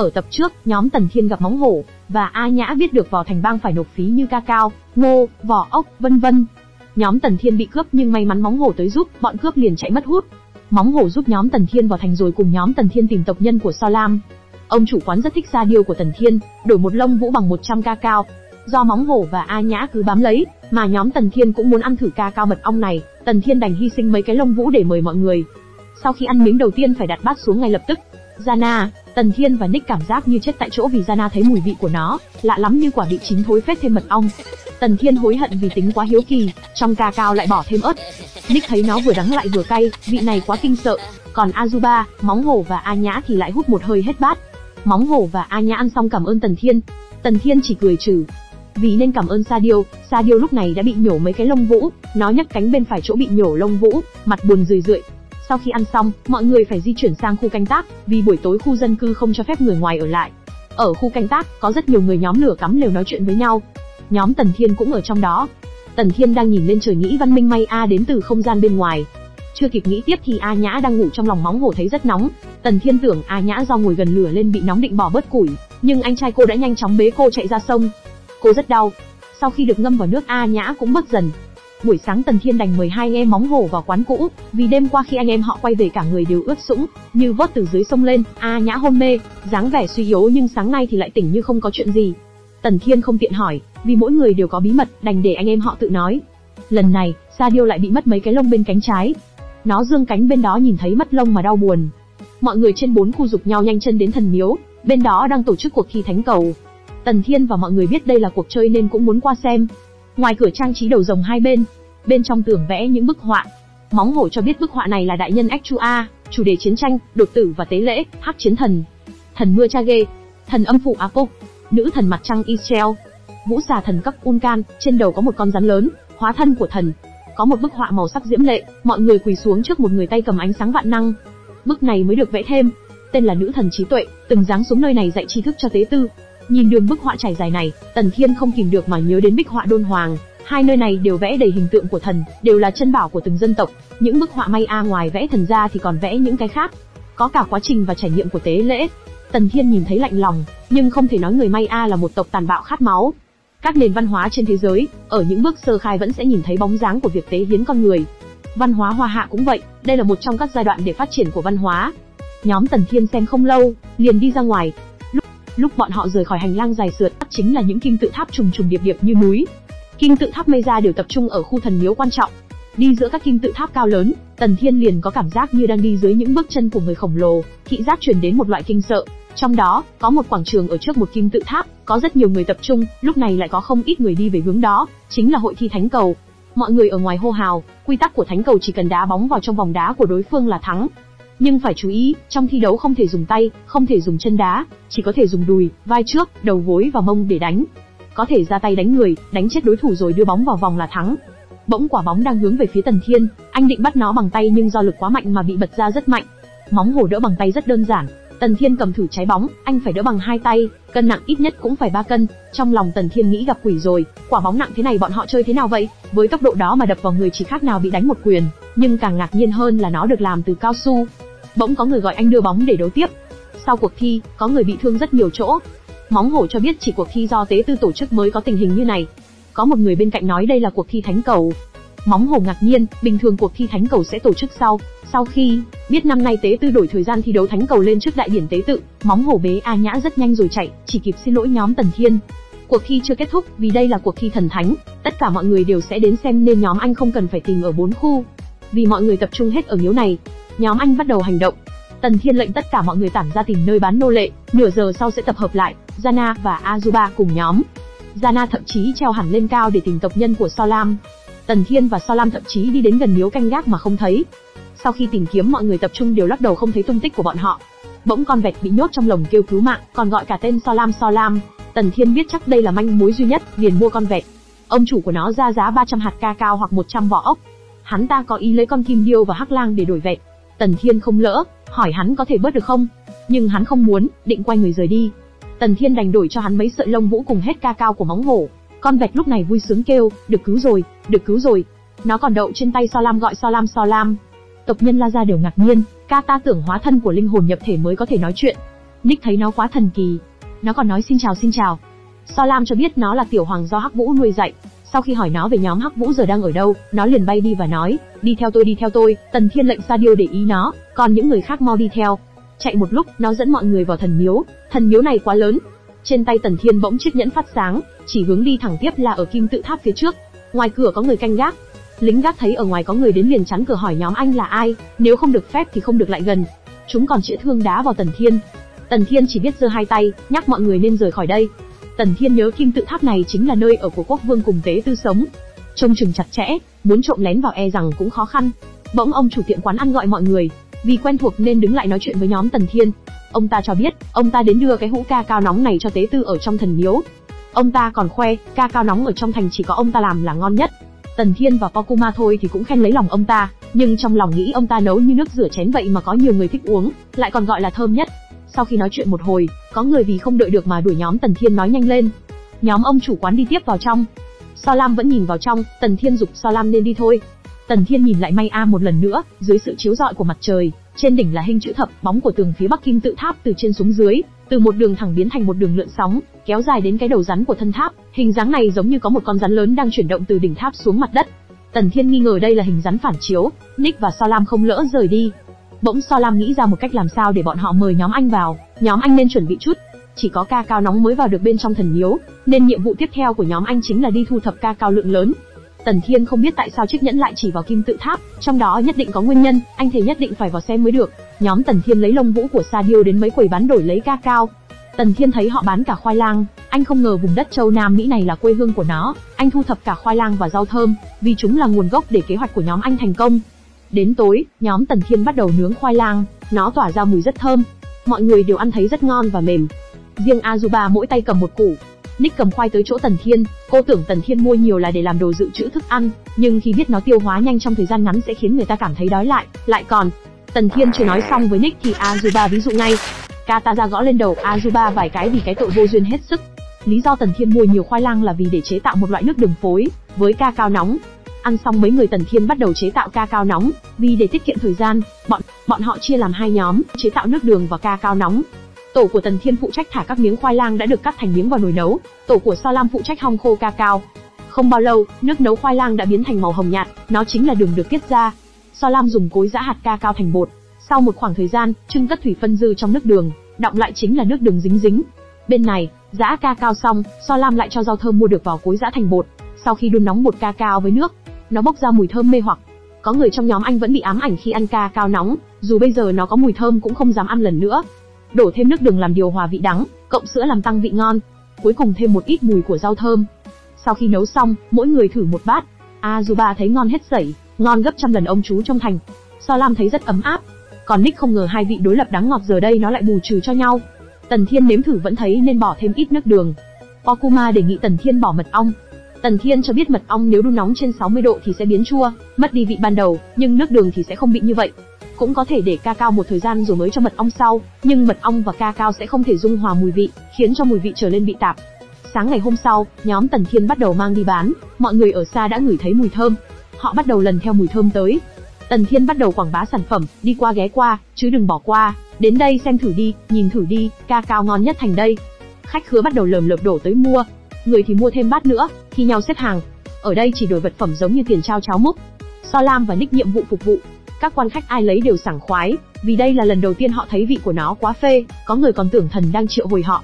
Ở tập trước, nhóm Tần Thiên gặp Móng Hổ và A Nhã biết được vào thành bang phải nộp phí như cacao, ngô, vỏ ốc, vân vân. Nhóm Tần Thiên bị cướp nhưng may mắn Móng Hổ tới giúp, bọn cướp liền chạy mất hút. Móng Hổ giúp nhóm Tần Thiên vào thành rồi cùng nhóm Tần Thiên tìm tộc nhân của So Lam. Ông chủ quán rất thích da điêu của Tần Thiên, đổi một lông vũ bằng 100 cacao. Do Móng Hổ và A Nhã cứ bám lấy, mà nhóm Tần Thiên cũng muốn ăn thử cacao mật ong này, Tần Thiên đành hy sinh mấy cái lông vũ để mời mọi người. Sau khi ăn miếng đầu tiên phải đặt bát xuống ngay lập tức. Jana, Tần Thiên và Nick cảm giác như chết tại chỗ vì Jana thấy mùi vị của nó lạ lắm, như quả bị chín thối phết thêm mật ong. Tần Thiên hối hận vì tính quá hiếu kỳ, trong cacao lại bỏ thêm ớt. Nick thấy nó vừa đắng lại vừa cay, vị này quá kinh sợ. Còn Azuba, Móng Hổ và A Nhã thì lại hút một hơi hết bát. Móng Hổ và A Nhã ăn xong cảm ơn Tần Thiên. Tần Thiên chỉ cười trừ. Vì nên cảm ơn Sa Điêu lúc này đã bị nhổ mấy cái lông vũ, nó nhấc cánh bên phải chỗ bị nhổ lông vũ, mặt buồn rười rượi. Sau khi ăn xong, mọi người phải di chuyển sang khu canh tác, vì buổi tối khu dân cư không cho phép người ngoài ở lại. Ở khu canh tác, có rất nhiều người nhóm lửa cắm lều nói chuyện với nhau. Nhóm Tần Thiên cũng ở trong đó. Tần Thiên đang nhìn lên trời nghĩ văn minh Maya đến từ không gian bên ngoài. Chưa kịp nghĩ tiếp thì A Nhã đang ngủ trong lòng Móng Hổ thấy rất nóng. Tần Thiên tưởng A Nhã do ngồi gần lửa lên bị nóng định bỏ bớt củi, nhưng anh trai cô đã nhanh chóng bế cô chạy ra sông. Cô rất đau. Sau khi được ngâm vào nước, A Nhã cũng bớt dần. Buổi sáng Tần Thiên đành mời hai anh em Móng Hổ vào quán cũ, vì đêm qua khi anh em họ quay về cả người đều ướt sũng, như vớt từ dưới sông lên. A Nhã hôn mê, dáng vẻ suy yếu nhưng sáng nay thì lại tỉnh như không có chuyện gì. Tần Thiên không tiện hỏi, vì mỗi người đều có bí mật, đành để anh em họ tự nói. Lần này, Sa Điêu lại bị mất mấy cái lông bên cánh trái. Nó dương cánh bên đó nhìn thấy mất lông mà đau buồn. Mọi người trên 4 khu dục nhau nhanh chân đến thần miếu, bên đó đang tổ chức cuộc thi thánh cầu. Tần Thiên và mọi người biết đây là cuộc chơi nên cũng muốn qua xem. Ngoài cửa trang trí đầu rồng hai bên, bên trong tường vẽ những bức họa. Móng Hổ cho biết bức họa này là đại nhân Echua, chủ đề chiến tranh, đột tử và tế lễ, hắc chiến thần, thần mưa Chage, thần âm phủ Apo, nữ thần mặt trăng Israel, vũ xà thần cấp Ulcan, trên đầu có một con rắn lớn, hóa thân của thần. Có một bức họa màu sắc diễm lệ, mọi người quỳ xuống trước một người tay cầm ánh sáng vạn năng. Bức này mới được vẽ thêm, tên là nữ thần trí tuệ, từng giáng xuống nơi này dạy tri thức cho tế tư. Nhìn đường bức họa trải dài này, Tần Thiên không kìm được mà nhớ đến bích họa Đôn Hoàng. Hai nơi này đều vẽ đầy hình tượng của thần, đều là chân bảo của từng dân tộc. Những bức họa Maya ngoài vẽ thần ra thì còn vẽ những cái khác, có cả quá trình và trải nghiệm của tế lễ. Tần Thiên nhìn thấy lạnh lòng, nhưng không thể nói người Maya là một tộc tàn bạo khát máu. Các nền văn hóa trên thế giới, ở những bước sơ khai vẫn sẽ nhìn thấy bóng dáng của việc tế hiến con người. Văn hóa Hoa Hạ cũng vậy, đây là một trong các giai đoạn để phát triển của văn hóa. Nhóm Tần Thiên xem không lâu, liền đi ra ngoài. Lúc bọn họ rời khỏi hành lang dài sượt, chính là những kim tự tháp trùng trùng điệp điệp như núi. Kim tự tháp Maya đều tập trung ở khu thần miếu quan trọng. Đi giữa các kim tự tháp cao lớn, Tần Thiên liền có cảm giác như đang đi dưới những bước chân của người khổng lồ, thị giác truyền đến một loại kinh sợ. Trong đó, có một quảng trường ở trước một kim tự tháp, có rất nhiều người tập trung, lúc này lại có không ít người đi về hướng đó, chính là hội thi thánh cầu. Mọi người ở ngoài hô hào, quy tắc của thánh cầu chỉ cần đá bóng vào trong vòng đá của đối phương là thắng. Nhưng phải chú ý, trong thi đấu không thể dùng tay, không thể dùng chân đá, chỉ có thể dùng đùi, vai trước, đầu gối và mông để đánh. Có thể ra tay đánh người, đánh chết đối thủ rồi đưa bóng vào vòng là thắng. Bỗng quả bóng đang hướng về phía Tần Thiên, anh định bắt nó bằng tay nhưng do lực quá mạnh mà bị bật ra rất mạnh. Móng Hổ đỡ bằng tay rất đơn giản. Tần Thiên cầm thử trái bóng, anh phải đỡ bằng hai tay, cân nặng ít nhất cũng phải 3 cân. Trong lòng Tần Thiên nghĩ gặp quỷ rồi, quả bóng nặng thế này bọn họ chơi thế nào vậy? Với tốc độ đó mà đập vào người chỉ khác nào bị đánh một quyền, nhưng càng ngạc nhiên hơn là nó được làm từ cao su. Bỗng có người gọi anh đưa bóng để đấu tiếp. Sau cuộc thi, có người bị thương rất nhiều chỗ. Móng Hổ cho biết chỉ cuộc thi do tế tư tổ chức mới có tình hình như này. Có một người bên cạnh nói đây là cuộc thi thánh cầu. Móng Hổ ngạc nhiên, bình thường cuộc thi thánh cầu sẽ tổ chức sau khi biết năm nay tế tư đổi thời gian thi đấu thánh cầu lên trước đại điển tế tự, Móng Hổ bế A Nhã rất nhanh rồi chạy, chỉ kịp xin lỗi nhóm Tần Thiên. Cuộc thi chưa kết thúc, vì đây là cuộc thi thần thánh, tất cả mọi người đều sẽ đến xem nên nhóm anh không cần phải tìm ở 4 khu. Vì mọi người tập trung hết ở miếu này, nhóm anh bắt đầu hành động. Tần Thiên lệnh tất cả mọi người tản ra tìm nơi bán nô lệ, nửa giờ sau sẽ tập hợp lại. Jana và Azuba cùng nhóm. Jana thậm chí treo hẳn lên cao để tìm tộc nhân của So Lam. Tần Thiên và So Lam thậm chí đi đến gần miếu canh gác mà không thấy. Sau khi tìm kiếm, mọi người tập trung đều lắc đầu không thấy tung tích của bọn họ. Bỗng con vẹt bị nhốt trong lồng kêu cứu mạng, còn gọi cả tên So Lam. Tần Thiên biết chắc đây là manh mối duy nhất, liền mua con vẹt. Ông chủ của nó ra giá 300 hạt cacao hoặc 100 vỏ ốc. Hắn ta có ý lấy con kim điêu và hắc lang để đổi vẹt. Tần Thiên không lỡ, hỏi hắn có thể bớt được không, nhưng hắn không muốn, định quay người rời đi. Tần Thiên đành đổi cho hắn mấy sợi lông vũ cùng hết cacao của Móng Hổ. Con vẹt lúc này vui sướng kêu, được cứu rồi, được cứu rồi. Nó còn đậu trên tay So Lam gọi So Lam. Tộc nhân La Gia đều ngạc nhiên, ta tưởng hóa thân của linh hồn nhập thể mới có thể nói chuyện. Nick thấy nó quá thần kỳ. Nó còn nói xin chào. So Lam cho biết nó là tiểu hoàng do Hắc Vũ nuôi dạy. Sau khi hỏi nó về nhóm Hắc Vũ giờ đang ở đâu, nó liền bay đi và nói, đi theo tôi. Tần Thiên lệnh Sa-diêu để ý nó, còn những người khác mau đi theo. Chạy một lúc, nó dẫn mọi người vào thần miếu. Thần miếu này quá lớn. Trên tay Tần Thiên bỗng chiếc nhẫn phát sáng, chỉ hướng đi thẳng tiếp là ở kim tự tháp phía trước. Ngoài cửa có người canh gác. Lính gác thấy ở ngoài có người đến liền chắn cửa hỏi nhóm anh là ai, nếu không được phép thì không được lại gần. Chúng còn chĩa thương đá vào Tần Thiên. Tần Thiên chỉ biết giơ hai tay, nhắc mọi người nên rời khỏi đây. Tần Thiên nhớ kim tự tháp này chính là nơi ở của quốc vương cùng tế tư sống. Trông chừng chặt chẽ, muốn trộm lén vào e rằng cũng khó khăn. Bỗng ông chủ tiệm quán ăn gọi mọi người, vì quen thuộc nên đứng lại nói chuyện với nhóm Tần Thiên. Ông ta cho biết, ông ta đến đưa cái hũ ca cao nóng này cho tế tư ở trong thần miếu. Ông ta còn khoe, ca cao nóng ở trong thành chỉ có ông ta làm là ngon nhất. Tần Thiên và Pokuma thôi thì cũng khen lấy lòng ông ta, nhưng trong lòng nghĩ ông ta nấu như nước rửa chén vậy mà có nhiều người thích uống, lại còn gọi là thơm nhất. Sau khi nói chuyện một hồi, có người vì không đợi được mà đuổi nhóm Tần Thiên nói nhanh lên. Nhóm ông chủ quán đi tiếp vào trong. So Lam vẫn nhìn vào trong, Tần Thiên giục So Lam nên đi thôi. Tần Thiên nhìn lại May A một lần nữa, dưới sự chiếu rọi của mặt trời, trên đỉnh là hình chữ thập, bóng của tường phía bắc kim tự tháp từ trên xuống dưới, từ một đường thẳng biến thành một đường lượn sóng, kéo dài đến cái đầu rắn của thân tháp. Hình dáng này giống như có một con rắn lớn đang chuyển động từ đỉnh tháp xuống mặt đất. Tần Thiên nghi ngờ đây là hình rắn phản chiếu, Nick và So Lam không lỡ rời đi. Bỗng So Lam nghĩ ra một cách làm sao để bọn họ mời nhóm anh vào. Nhóm anh nên chuẩn bị chút. Chỉ có ca cao nóng mới vào được bên trong thần miếu, nên nhiệm vụ tiếp theo của nhóm anh chính là đi thu thập ca cao lượng lớn. Tần Thiên không biết tại sao chiếc nhẫn lại chỉ vào kim tự tháp, trong đó nhất định có nguyên nhân, anh thề nhất định phải vào xem mới được. Nhóm Tần Thiên lấy lông vũ của Sa-diêu đến mấy quầy bán đổi lấy ca cao. Tần Thiên thấy họ bán cả khoai lang, anh không ngờ vùng đất châu Nam Mỹ này là quê hương của nó. Anh thu thập cả khoai lang và rau thơm, vì chúng là nguồn gốc để kế hoạch của nhóm anh thành công. Đến tối, nhóm Tần Thiên bắt đầu nướng khoai lang, nó tỏa ra mùi rất thơm. Mọi người đều ăn thấy rất ngon và mềm. Riêng Azuba mỗi tay cầm một củ. Nick cầm khoai tới chỗ Tần Thiên, cô tưởng Tần Thiên mua nhiều là để làm đồ dự trữ thức ăn, nhưng khi biết nó tiêu hóa nhanh trong thời gian ngắn sẽ khiến người ta cảm thấy đói lại còn. Tần Thiên chưa nói xong với Nick thì Azuba ví dụ ngay. Kataza gõ lên đầu Azuba vài cái vì cái tội vô duyên hết sức. Lý do Tần Thiên mua nhiều khoai lang là vì để chế tạo một loại nước đường phối với ca cao nóng. Ăn xong mấy người Tần Thiên bắt đầu chế tạo ca cao nóng, vì để tiết kiệm thời gian, bọn họ chia làm hai nhóm, chế tạo nước đường và ca cao nóng. Tổ của Tần Thiên phụ trách thả các miếng khoai lang đã được cắt thành miếng vào nồi nấu, tổ của So Lam phụ trách hong khô ca cao. Không bao lâu, nước nấu khoai lang đã biến thành màu hồng nhạt, nó chính là đường được tiết ra. So Lam dùng cối giã hạt ca cao thành bột. Sau một khoảng thời gian, trưng cất thủy phân dư trong nước đường, đọng lại chính là nước đường dính. Bên này, giã ca cao xong, So Lam lại cho rau thơm mua được vào cối giã thành bột. Sau khi đun nóng bột ca cao với nước, nó bốc ra mùi thơm mê hoặc. Có người trong nhóm anh vẫn bị ám ảnh khi ăn ca cao nóng, dù bây giờ nó có mùi thơm cũng không dám ăn lần nữa. Đổ thêm nước đường làm điều hòa vị đắng, cộng sữa làm tăng vị ngon. Cuối cùng thêm một ít mùi của rau thơm. Sau khi nấu xong, mỗi người thử một bát. Azuba thấy ngon hết sảy, ngon gấp trăm lần ông chú trong thành. So Lam thấy rất ấm áp. Còn Nick không ngờ hai vị đối lập đắng ngọt giờ đây nó lại bù trừ cho nhau. Tần Thiên nếm thử vẫn thấy nên bỏ thêm ít nước đường. Pokuma đề nghị Tần Thiên bỏ mật ong. Tần Thiên cho biết mật ong nếu đun nóng trên 60 độ thì sẽ biến chua, mất đi vị ban đầu, nhưng nước đường thì sẽ không bị như vậy. Cũng có thể để ca cao một thời gian rồi mới cho mật ong sau, nhưng mật ong và ca cao sẽ không thể dung hòa mùi vị, khiến cho mùi vị trở nên bị tạp. Sáng ngày hôm sau, nhóm Tần Thiên bắt đầu mang đi bán, mọi người ở xa đã ngửi thấy mùi thơm. Họ bắt đầu lần theo mùi thơm tới. Tần Thiên bắt đầu quảng bá sản phẩm, đi qua ghé qua, chứ đừng bỏ qua, đến đây xem thử đi, nhìn thử đi, ca cao ngon nhất thành đây. Khách khứa bắt đầu lờm lợp đổ tới mua, người thì mua thêm bát nữa, thi nhau xếp hàng. Ở đây chỉ đổi vật phẩm giống như tiền trao cháo múc. So Lam và Nick nhiệm vụ phục vụ. Các quan khách ai lấy đều sảng khoái, vì đây là lần đầu tiên họ thấy vị của nó quá phê, có người còn tưởng thần đang triệu hồi họ.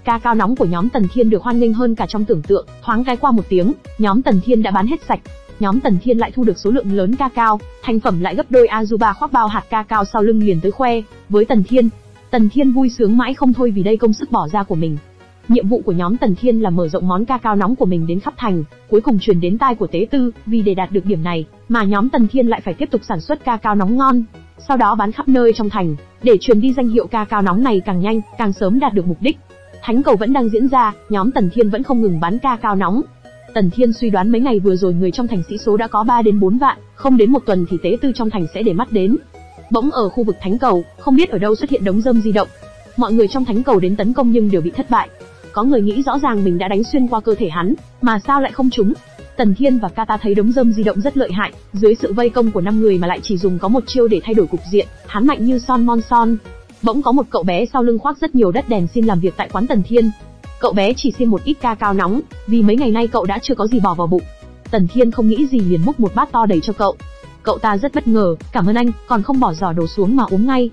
Ca cao nóng của nhóm Tần Thiên được hoan nghênh hơn cả trong tưởng tượng, thoáng cái qua một tiếng, nhóm Tần Thiên đã bán hết sạch. Nhóm Tần Thiên lại thu được số lượng lớn ca cao, thành phẩm lại gấp đôi. Azuba khoác bao hạt ca cao sau lưng liền tới khoe với Tần Thiên. Tần Thiên vui sướng mãi không thôi vì đây công sức bỏ ra của mình. Nhiệm vụ của nhóm Tần Thiên là mở rộng món ca cao nóng của mình đến khắp thành, cuối cùng truyền đến tai của tế tư, vì để đạt được điểm này, mà nhóm Tần Thiên lại phải tiếp tục sản xuất ca cao nóng ngon, sau đó bán khắp nơi trong thành, để truyền đi danh hiệu ca cao nóng này càng nhanh, càng sớm đạt được mục đích. Thánh cầu vẫn đang diễn ra, nhóm Tần Thiên vẫn không ngừng bán ca cao nóng. Tần Thiên suy đoán mấy ngày vừa rồi người trong thành sĩ số đã có 3 đến 4 vạn, không đến một tuần thì tế tư trong thành sẽ để mắt đến. Bỗng ở khu vực thánh cầu, không biết ở đâu xuất hiện đống rơm di động. Mọi người trong thánh cầu đến tấn công nhưng đều bị thất bại. Có người nghĩ rõ ràng mình đã đánh xuyên qua cơ thể hắn, mà sao lại không trúng. Tần Thiên và Kata thấy đống rơm di động rất lợi hại, dưới sự vây công của 5 người mà lại chỉ dùng có một chiêu để thay đổi cục diện, hắn mạnh như son mon son. bỗng có một cậu bé sau lưng khoác rất nhiều đất đèn xin làm việc tại quán Tần Thiên. Cậu bé chỉ xin một ít ca cao nóng, vì mấy ngày nay cậu đã chưa có gì bỏ vào bụng. Tần Thiên không nghĩ gì liền múc một bát to đầy cho cậu. Cậu ta rất bất ngờ, cảm ơn anh, còn không bỏ giỏ đồ xuống mà uống ngay.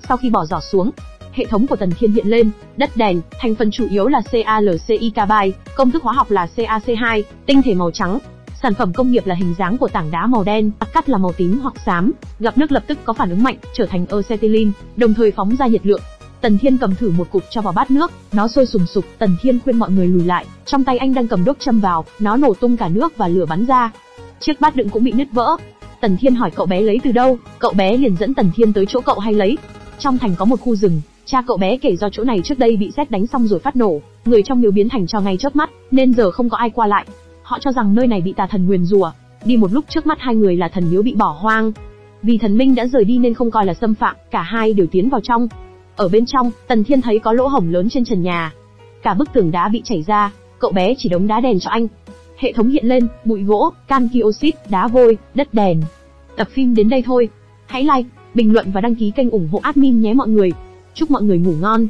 Sau khi bỏ giỏ xuống, hệ thống của Tần Thiên hiện lên, đất đèn, thành phần chủ yếu là CaLCi carbide, công thức hóa học là CaC2, tinh thể màu trắng. Sản phẩm công nghiệp là hình dáng của tảng đá màu đen, cắt là màu tím hoặc xám, gặp nước lập tức có phản ứng mạnh, trở thành acetylene, đồng thời phóng ra nhiệt lượng. Tần Thiên cầm thử một cục cho vào bát nước, nó sôi sùng sục, Tần Thiên khuyên mọi người lùi lại, trong tay anh đang cầm đốt châm vào, nó nổ tung cả nước và lửa bắn ra. Chiếc bát đựng cũng bị nứt vỡ. Tần Thiên hỏi cậu bé lấy từ đâu, cậu bé liền dẫn Tần Thiên tới chỗ cậu hay lấy. Trong thành có một khu rừng, cha cậu bé kể do chỗ này trước đây bị sét đánh xong rồi phát nổ, người trong miếu biến thành tro ngay chớp mắt, nên giờ không có ai qua lại. Họ cho rằng nơi này bị tà thần nguyền rủa. Đi một lúc trước mắt hai người là thần miếu bị bỏ hoang. Vì thần minh đã rời đi nên không coi là xâm phạm, cả hai đều tiến vào trong. Ở bên trong, Tần Thiên thấy có lỗ hổng lớn trên trần nhà. Cả bức tường đá bị chảy ra, cậu bé chỉ đống đá đèn cho anh. Hệ thống hiện lên, bụi gỗ, canxi oxit, đá vôi, đất đèn. Tập phim đến đây thôi. Hãy like, bình luận và đăng ký kênh ủng hộ admin nhé mọi người. Chúc mọi người ngủ ngon.